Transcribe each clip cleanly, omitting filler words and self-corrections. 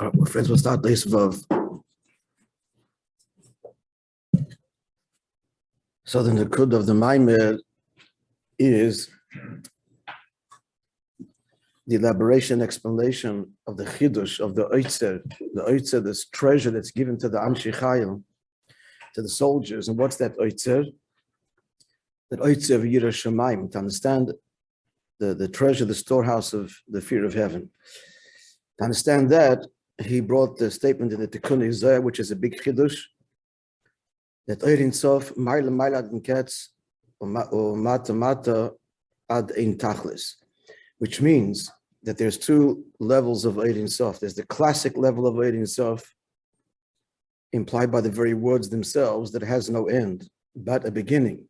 All right, friends, we'll start this Vav. So the Nekud of the Maimer is the elaboration, explanation of the Chidush, of the Oitzer, this treasure that's given to the Amshi Chayim, to the soldiers. And what's that Oitzer? That Oitzer of Yirah Shamayim, to understand the treasure, the storehouse of the fear of heaven. To understand that, he brought the statement in the Tikkun Izayah, which is a big Chidush, that Eirin Sof, Maila ad Ketz, or Mata ad Ein Tachlis, which means that there's two levels of Eirin Sof. There's the classic level of Eirin Sof, implied by the very words themselves, that has no end, but a beginning.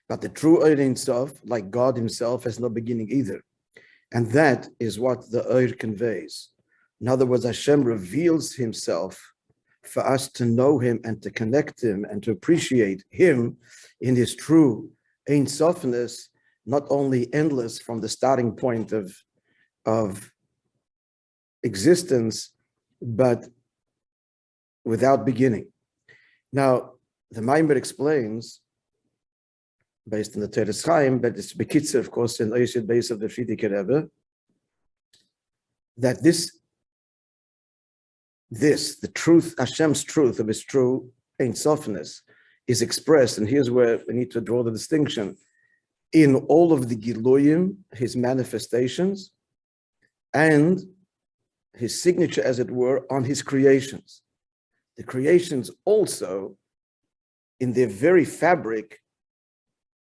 But the true Eirin Sof, like God himself, has no beginning either. And that is what the Eir conveys. In other words, Hashem reveals himself for us to know him and to connect him and to appreciate him in his true Ein Sofness, not only endless from the starting point of existence, but without beginning. Now, the Maimer explains, based on the Teres Chaim, but it's Bekitzer, of course, in Oysid base of the Frierdiker Rebbe, that the truth, Hashem's truth of his true Ein Sofness, is expressed, and here's where we need to draw the distinction, in all of the Giluyim, his manifestations, and his signature, as it were, on his creations. The creations also, in their very fabric,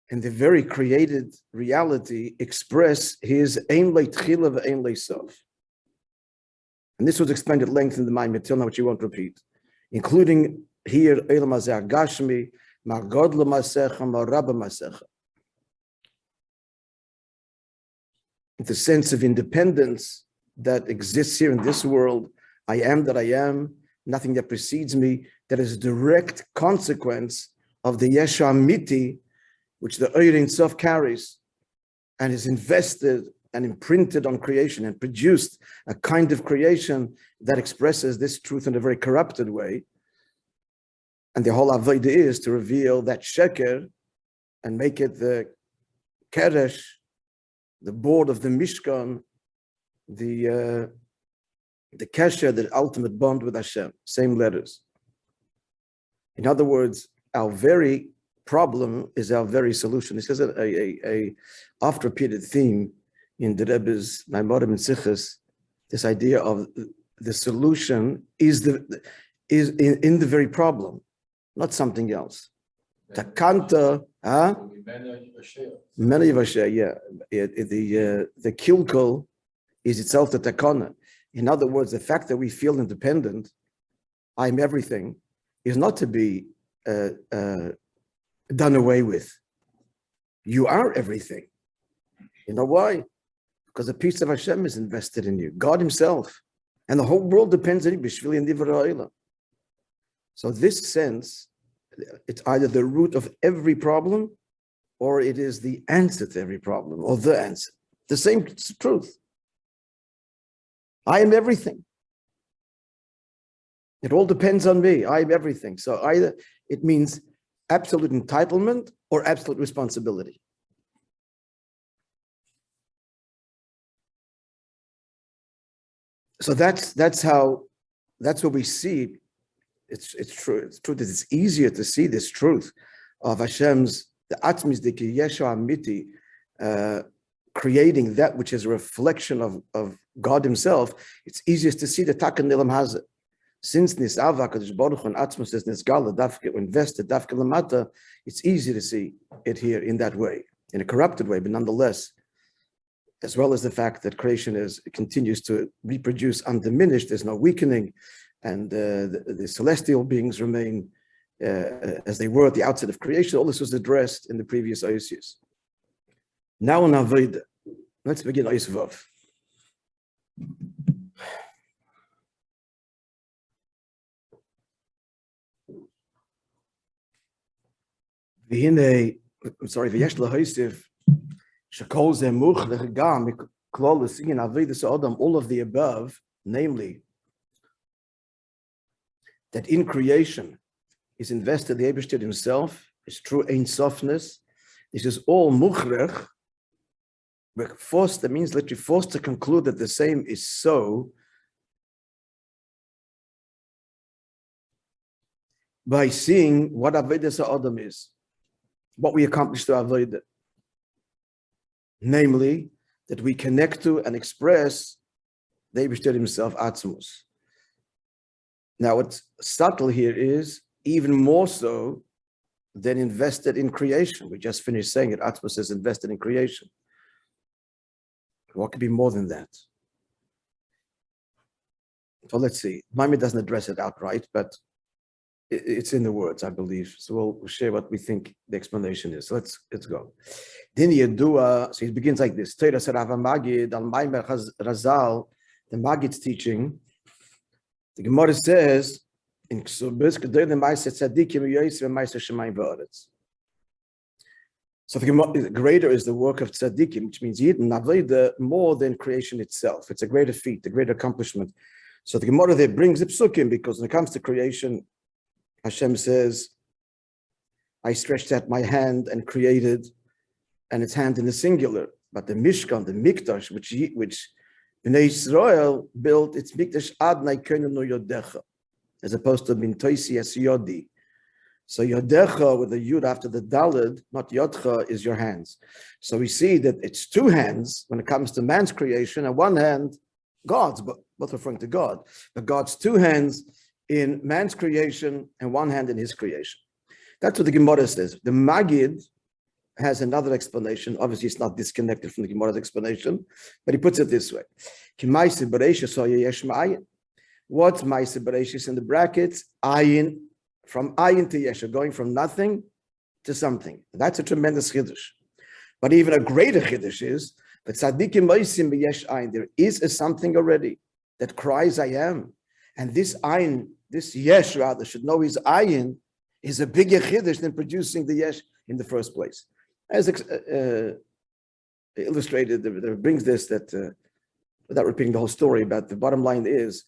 in the very created reality, express his Ein Leitchila ve'Ein Leisof. And this was explained at length in the Maimer till now, which you won't repeat, including here, Eilam Hazeh Gashmi, Ma Godla Masecha, Ma Rabba Masecha. The sense of independence that exists here in this world, I am that I am, nothing that precedes me, that is a direct consequence of the Yesha Amiti, which the Eir Ein Sof carries and is invested and imprinted on creation and produced a kind of creation that expresses this truth in a very corrupted way. And the whole avodah is to reveal that sheker and make it the keresh, the board of the Mishkan, the kesher, the ultimate bond with Hashem, same letters. In other words, our very problem is our very solution. This is a oft-repeated theme in the Rebbe's Maimorim and Sichos, this idea of the solution is in the very problem, not something else. Takanta, many of us, yeah. The kilkul is itself the takana. In other words, the fact that we feel independent, I'm everything, is not to be done away with. You are everything. You know why? Because the peace of Hashem is invested in you, God himself. And the whole world depends on you. So this sense, it's either the root of every problem, or it is the answer to every problem, or the answer. The same truth. I am everything. It all depends on me. I am everything. So either it means absolute entitlement or absolute responsibility. So that's what we see. It's true. It's true that it's easier to see this truth of Hashem's, the Atzmis de Yeshua Amiti, creating that which is a reflection of God himself. It's easiest to see the Takan Nilam Hazeh. Since Nisava Kadosh Baruch Hu and Atzmus is Nisgala, Dafke invested, Dafke Lamata, it's easy to see it here in that way, in a corrupted way, but nonetheless, as well as the fact that creation continues to reproduce undiminished, there's no weakening, and the celestial beings remain as they were at the outset of creation. All this was addressed in the previous ayusis. Now in Avodah, let's begin Ayus Vav. V'yesh lahoisif shekol zeh muchlech gam klol l'sigin avodas adam, all of the above, namely that in creation is invested the Eibishter himself, his true Ein Sofness. This is all mukhrech. We're forced, that means literally forced to conclude that the same is so by seeing what Avodas HaAdam is, what we accomplish through Avodah. Namely, that we connect to and express the Eibishter himself, Atzmus. Now, what's subtle here is even more so than invested in creation. We just finished saying it. Atzmus is invested in creation. What could be more than that? So let's see. Maimon doesn't address it outright, but it's in the words, I believe. So we'll share what we think the explanation is. So let's go. Then Yedua, so he begins like this. Torah said Rav Magid al Maimer Razal, the Magid's teaching. The Gemara says in Ksubis, Kedei the Ma'aser Tzadikim Yoyis Ma'aser Shemayim V'Aretz. So the greater is the work of tzaddikim, which means Yidden Avodah more than creation itself. It's a greater feat, a great accomplishment. So the Gemara there brings the psukim, because when it comes to creation, Hashem says, I stretched out my hand and created, and its hand in the singular. But the Mishkan, the Mikdash, which Bnei Yisrael built, its Mikdash Adnai Kenenu Yodecha, as opposed to Mintoisi as Yodi. So Yodecha with the Yud after the Daled, not Yodcha, is your hands. So we see that it's two hands when it comes to man's creation, and one hand, God's, but both referring to God. But God's two hands in man's creation and one hand in his creation. That's what the Gemara says. The Magid has another explanation. Obviously, it's not disconnected from the Gemara's explanation, but he puts it this way. What's Maaseh Bereishis in the brackets? Ayin. From ayin to yesha, going from nothing to something. That's a tremendous chiddush. But even a greater chiddush is that tzaddikim moisim b'yesh ayin. There is a something already that cries, I am. And this ayin, this yesh rather, should know his ayin is a bigger chiddush than producing the yesh in the first place. As illustrated, there brings this that, without repeating the whole story, but the bottom line is,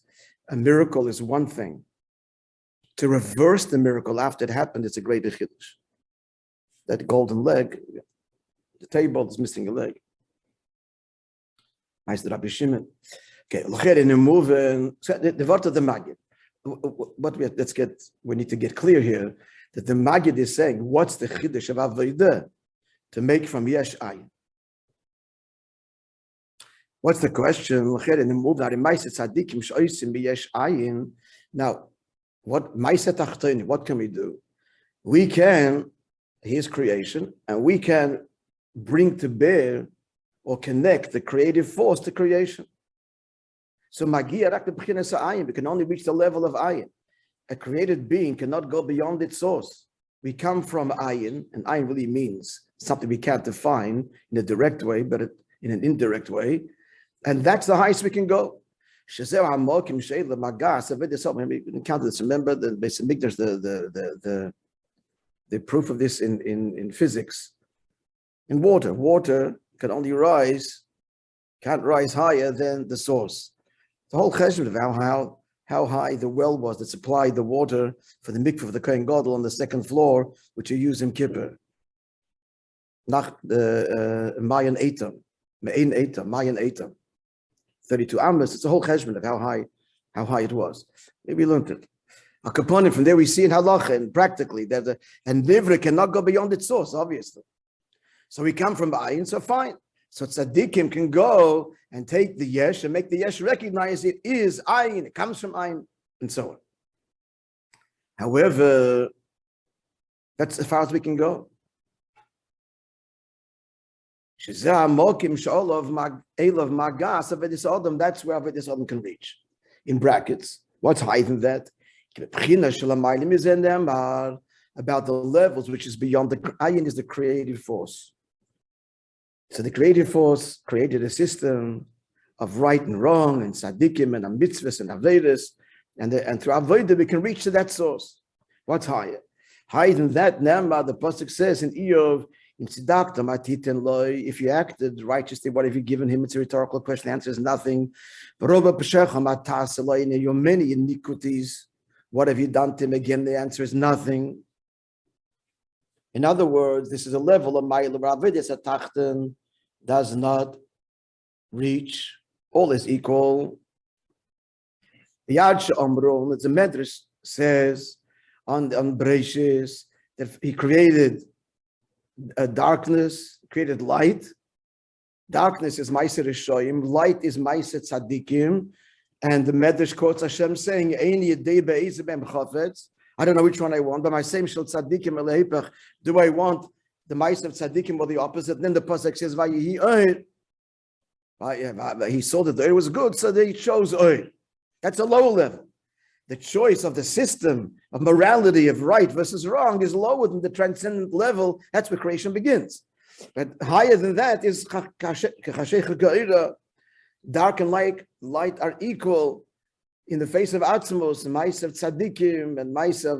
a miracle is one thing. To reverse the miracle after it happened, it's a greater chiddush. That golden leg, the table is missing a leg. Nice, the Rabbi Shimon. Okay, the word of the Magid. We need to get clear here that the Magid is saying, what's the chiddush of Avodah to make from yesh ayin? What's the question? Now, what can we do? We can, his creation, and we can bring to bear or connect the creative force to creation. So we can only reach the level of ayin. A created being cannot go beyond its source. We come from ayin, and ayin really means something we can't define in a direct way, but in an indirect way. And that's the highest we can go. We encountered this. Remember the basic Mikdash, the proof of this in physics. In water, water can only can't rise higher than the source. The whole cheshbon of how high the well was that supplied the water for the mikveh of the Kohen Gadol on the second floor, which you use in Kippur. Nach the Mayan Eitam, Mayan Eitam. 32 Amos, it's a whole cheshbon of how high it was. Maybe we learned it. A component from there we see in halacha and practically that and nivra cannot go beyond its source, obviously. So we come from ayin, so fine. So tzaddikim can go and take the yesh and make the yesh recognize it is ayin, it comes from ayin, and so on. However, that's as far as we can go. That's where Avodas Adam can reach. In brackets, what's higher than that? About the levels which is beyond the ayin is the creative force. So the creative force created a system of right and wrong and tzaddikim and mitzvahs and avedas, and through avodah we can reach to that source. What's higher? Higher than that, Nema, the pasuk says in Iyov, if you acted righteously, what have you given him? It's a rhetorical question. The answer is nothing. Your many iniquities, What have you done to him? Again, the answer is nothing. In other words, this is a level of Ma'ila Ravidis Atachten does not reach. All is equal. The Yad Omron, the Medrash says on Bereshis that he created a darkness, created light. Darkness is Ma'aser Rishoyim, light is Ma'aser Tzadikim, and the Medrash quotes Hashem saying, "Eini yedei be'ezeh b'em chafetz." I don't know which one I want, but my same shel tzadikim elehipach. Do I want the Ma'aser of tzadikim or the opposite? And then the pasuk says, "Vayihi oir." He saw that the oir was good, so they chose oir. That's a lower level. The choice of the system of morality of right versus wrong is lower than the transcendent level. That's where creation begins. But higher than that is dark and light are equal in the face of Atzmos, Ma'aser of Tzadikim and Ma'aser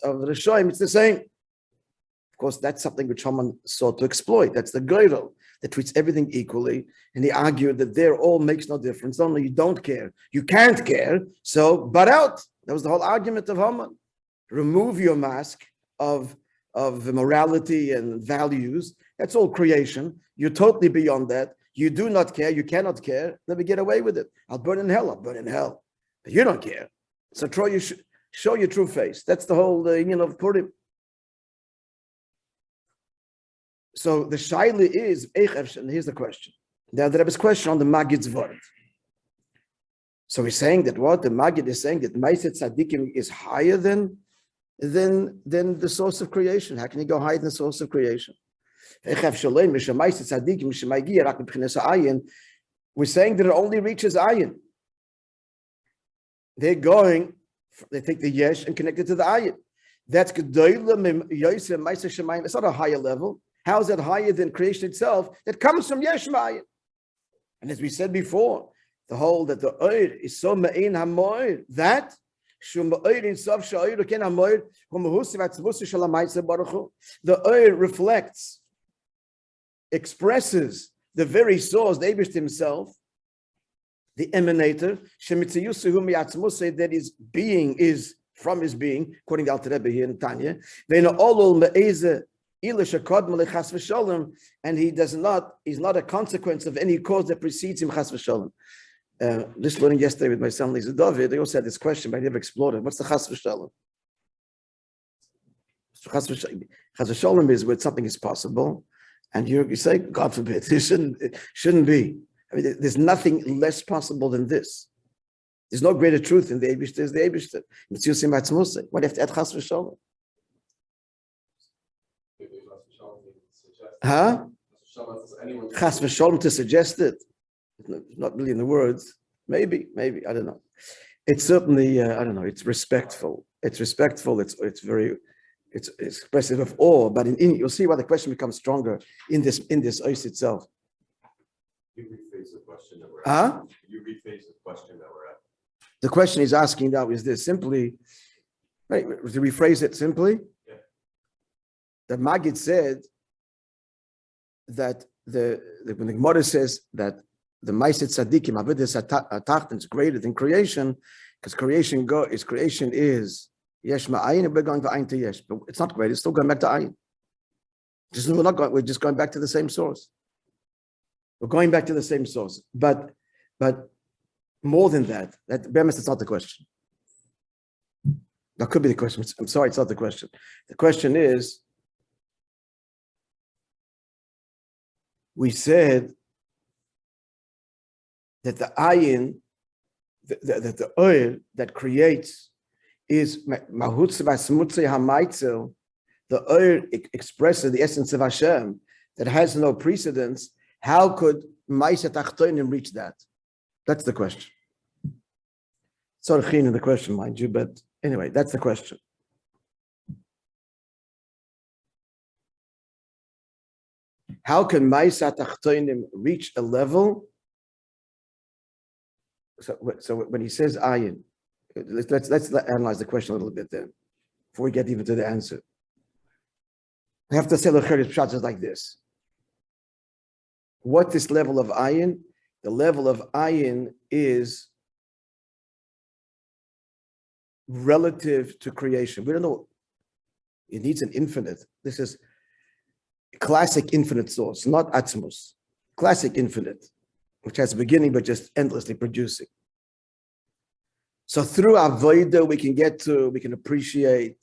of Rishoyim. It's the same. Of course, that's something which Haman sought to exploit. That's the Geirel that treats everything equally. And he argued that there all makes no difference. Only you don't care. You can't care. So, butt out. That was the whole argument of Haman. Remove your mask of morality and values. That's all creation. You're totally beyond that. You do not care. You cannot care. Let me get away with it. I'll burn in hell. I'll burn in hell. But you don't care. So show your true face. That's the whole union of Purim. So the shaila is, and here's the question. The Rebbe's question on the Magid's word. So he's saying that what? The Magid is saying that Ma'aser Tzadikim is higher than the source of creation. How can you go higher than the source of creation? We're saying that it only reaches ayin. They take the yesh and connect it to the ayin. That's it's not a higher level. How is that higher than creation itself? That comes from yesh ma'ayin. And as we said before, the whole that the oir is so ma'in hamoir that the oir reflects, expresses the very source, the Eibishter himself, the emanator, that his being is from his being, according to Alter Rebbe here in Tanya, and he's not a consequence of any cause that precedes him, chas v'sholem. Just learning yesterday with my son Lisa David, they also had this question, but I never explored it. What's the chas v'sholem? Chas v'sholem is where something is possible, and you say, God forbid, it shouldn't be. I mean, there's nothing less possible than this. There's no greater truth in the Eibishter is the Eibishter. What do you have to add chas v'sholem? Huh? Chas v'sholem to suggest it. Not really in the words. Maybe, I don't know. It's certainly, I don't know, it's respectful. It's expressive of awe, but you'll see why the question becomes stronger in this ois itself. You rephrase the question that we're at. Huh? You rephrase the question that we're at. The question he's asking now is this simply, right, to rephrase it simply, yeah. The Magid said that when the Gemara says that the Ma'aser Tzadikim, Avidas Atachten is greater than creation, because creation is Yesh Ma'ayin, and we're going to Ayin to Yesh. But it's not great, it's still going back to Ayin. We're just going back to the same source. We're going back to the same source. But more than that, it's not the question. That could be the question. I'm sorry, it's not the question. The question is, we said that the ayin, that the oil that creates is mahutz v'asmutzi hamaitzel. The oil expresses the essence of Hashem that has no precedence. How could Ma'aser Tachtonim reach that? That's the question. Sort of in the question, mind you, but anyway, that's the question. How can Ma'aser Tachtonim reach a level? So when he says ayin, let's analyze the question a little bit then, before we get even to the answer. I have to say the pshat is like this. What this level of ayin? The level of ayin is relative to creation. We don't know. It needs an infinite. This is classic infinite source, not Atmos. Classic infinite, which has a beginning but just endlessly producing. So through Avodah, we can appreciate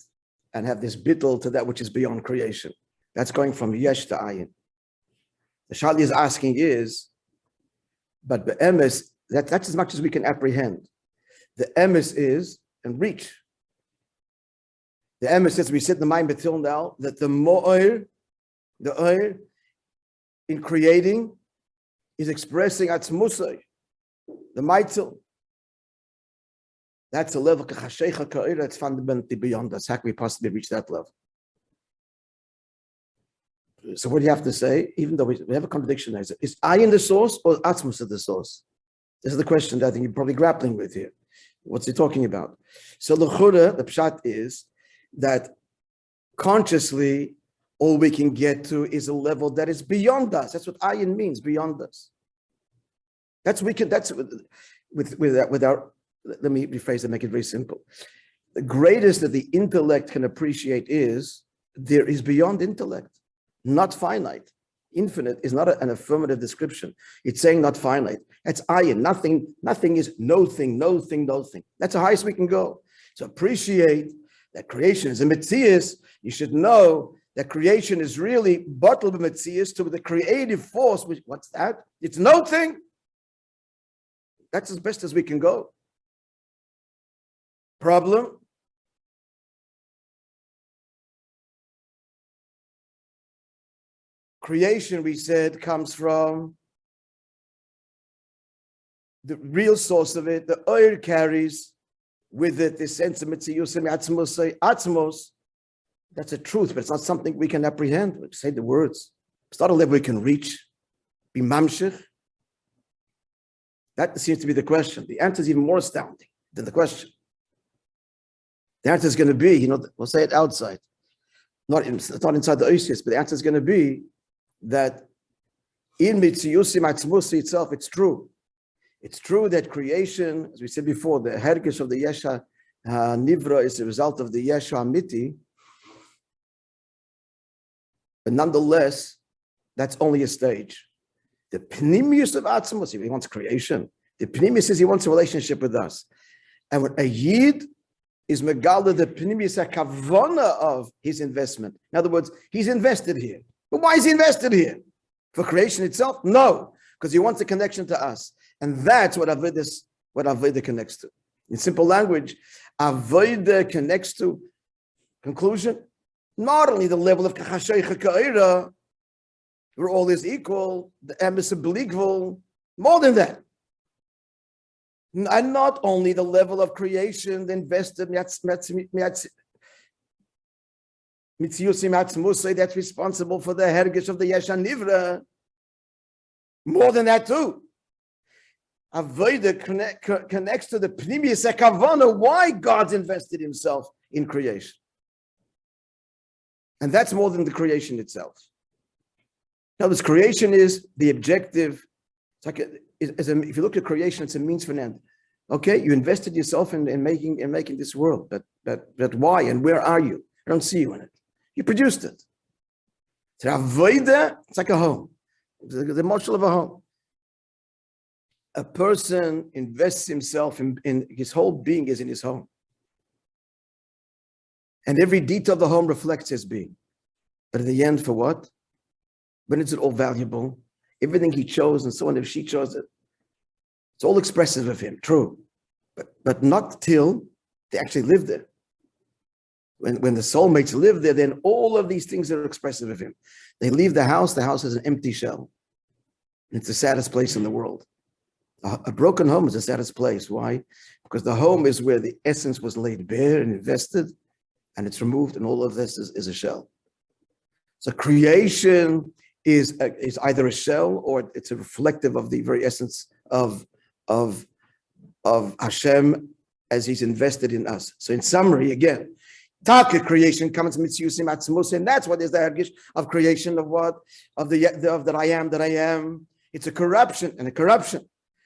and have this bittul to that which is beyond creation. That's going from yesh to ayin. The Shali is asking is, but the emes, that's as much as we can apprehend. The emes is, and reach. The emes says, we sit in the mind until now, that the mo'ir, the oir, in creating, is expressing atzmusay, the maitzil. That's a level, that's fundamentally beyond us. How can we possibly reach that level? So what do you have to say? Even though we have a contradiction, is ayin the source or atzmus the source? This is the question that I think you're probably grappling with here. What's he talking about? So the pshat is that consciously, all we can get to is a level that is beyond us. That's what ayin means, beyond us. Let me rephrase and make it very simple. The greatest that the intellect can appreciate is there is beyond intellect, not finite. Infinite is not an affirmative description. It's saying not finite. That's ayin. Nothing is no thing. That's the highest we can go. So appreciate that creation is a metzius. You should know that creation is really bottled metzius to the creative force. What's that? It's no thing. That's as best as we can go. Problem? Creation, we said, comes from the real source of it. The oil carries with it this sense of mitziyusim atzmos. That's a truth, but it's not something we can apprehend. We say the words. It's not a level we can reach. Be mamshich. That seems to be the question. The answer is even more astounding than the question. The answer is going to be, we'll say it outside. It's not inside the oasis, but the answer is going to be that in mitziyusim atzmusi itself, it's true. It's true that creation, as we said before, the hergish of the yesha nivra is the result of the yesha amiti. But nonetheless, that's only a stage. The pnimius of atzmus, he wants creation. The pnimius is he wants a relationship with us. And when a yid is megala, the pnimius hakavona of his investment. In other words, he's invested here. But why is he invested here? For creation itself? No, because he wants a connection to us. And that's what Avodah connects to. In simple language, Avodah connects to, conclusion, not only the level of kachashaycha ka'ira, where all is equal, the emes of beligvul, more than that. And not only the level of creation, the invested mitziyusim atzmusay, that's responsible for the hergish of the yesha nivra. More than that too. Avodah connects to the pnimius hakavana, why God's invested himself in creation. And that's more than the creation itself. Now, this creation is the objective. It's like if you look at creation, it's a means for an end. Okay, you invested yourself in making this world, but why and where are you? I don't see you in it. You produced it. So avodah, it's like a home. It's like the marshal of a home. A person invests himself in his whole being is in his home. And every detail of the home reflects his being. But in the end, for what? When is it all valuable? Everything he chose and so on, if she chose it, it's all expressive of him, true. But not till they actually live there. When the soulmates live there, then all of these things are expressive of him. They leave the house is an empty shell. It's the saddest place in the world. A broken home is the saddest place. Why? Because the home is where the essence was laid bare and invested, and it's removed, and all of this is a shell. So creation is either a shell or it's a reflective of the very essence of Hashem as he's invested in us. So in summary, again, Taka creation comes mitziyusim atzmus, and that's what is the hergish of creation of what? Of that I am. It's a corruption,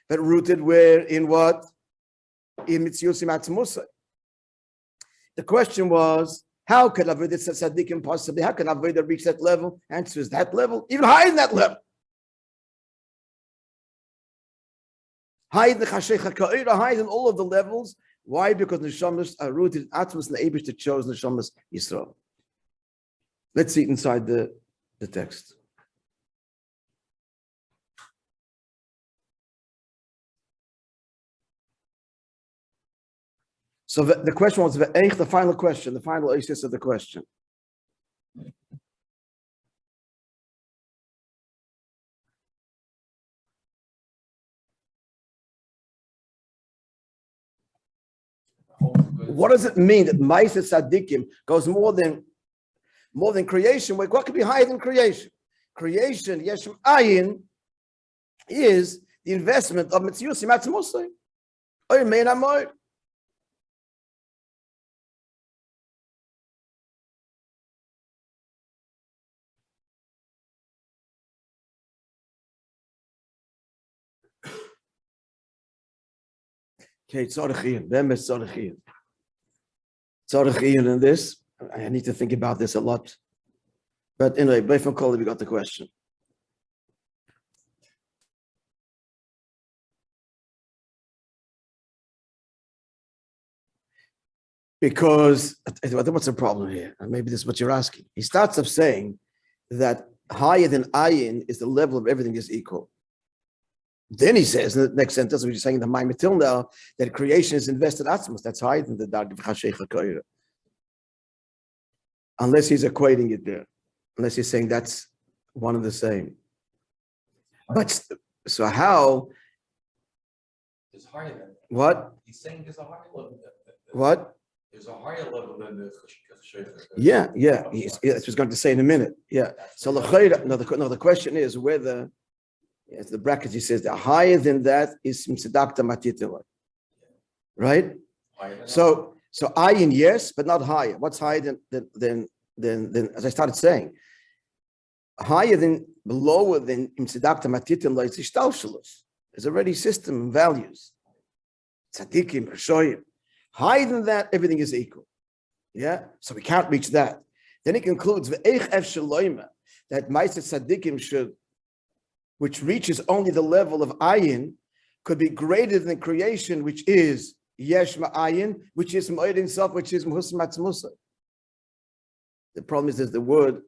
but rooted where? In what? In mitziyusim atzmus. The question was, how could Avodah Tzaddikim possibly, how can Avodah reach that level? Answer is that level, even higher than that level. Higher than Chashecha Ka'ira, higher than all of the levels. Why? Because Neshamas are rooted in Atmos and the Eibush that chose Neshamas Yisrael. Let's see it inside the text. So the question was the final question, the final basis of the question. What does it mean that Moishe Tzaddikim goes more than creation? What could be higher than creation? Creation, Yeshem Ayin, is the investment of Metziusim Atzmosai. Oy Mein Amoy. Okay, Tzorech Ian in this. I need to think about this a lot. But anyway, Beifam Koli, we got the question. Because what's the problem here? And maybe this is what you're asking. He starts off saying that higher than ayin is the level of everything is equal. Then he says in the next sentence, which is saying the Maimon till now, that creation is invested atzmos. That's higher than the Dag of Chashecha Ka'ira. Unless he's equating it there. Unless he's saying that's one and the same. But so how? It's higher than what? He's saying there's a higher level. What? There's a higher level than the Yeah. That's what he's going to say in a minute. Yeah. So the question is whether, yes, the brackets he says the higher than that is Mtsidakta Matitila. Right? So ayin, yes, but not higher. What's higher than as I started saying? Higher than, lower than Mtsidakta Matitila is Ishtalshalus. There's already system and values. Tzadikim, Rashoyim. Higher than that, everything is equal. Yeah? So we can't reach that. Then he concludes, Ve'ech Ef Shaloima, that Moishe Tzadikim should, which reaches only the level of ayin, could be greater than creation, which is yesh ma'ayin, which is ma'id himself, which is muhus matzmusa. The problem is that the word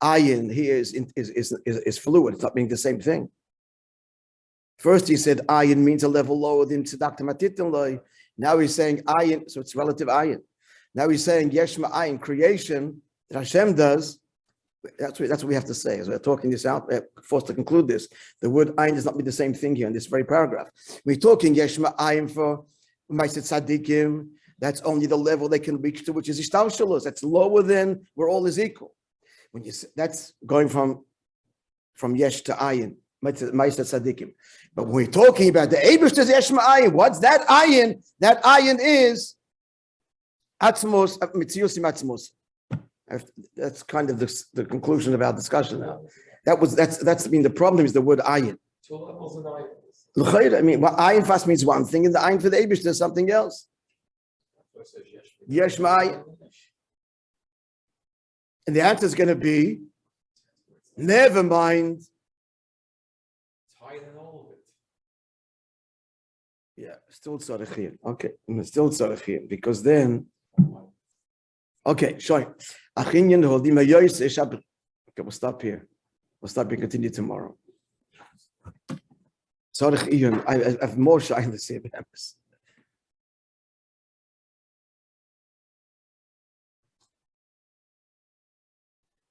ayin here is fluid. It's not meaning the same thing. First he said ayin means a level lower than tzedakta matitin. Now he's saying ayin, so it's relative ayin. Now he's saying yesh ma'ayin, creation that Hashem does. That's what we have to say. As we're talking this out, we're forced to conclude this. The word ayin does not mean the same thing here in this very paragraph. We're talking yesh ma'ayin for Moishe Tzaddikim. That's only the level they can reach to, which is ishtal shalos. That's lower than where all is equal. When you that's going from yesh to ayin, Moishe Tzaddikim. But when we're talking about the Eibush to yesh ma'ayin, what's that ayin? That ayin is atzmos, mitziusim atzmos. That's kind of the conclusion of our discussion now. That's been the problem is the word ayin. Two levels of ayin. I mean, ayin fast means one thing, and the ayin for the Eibush is something else. Yesh ma'ayin. And the answer is going to be, never mind. It's higher than all of it. Yeah, still tzarechim. Okay, still tzarechim, because then, okay, shoy. Okay, we'll stop here. We'll stop here, continue tomorrow. Tzarech Ian, I have more shy in the same campus.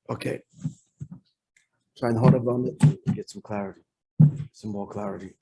Okay. Try and hold up on it, get some clarity, some more clarity.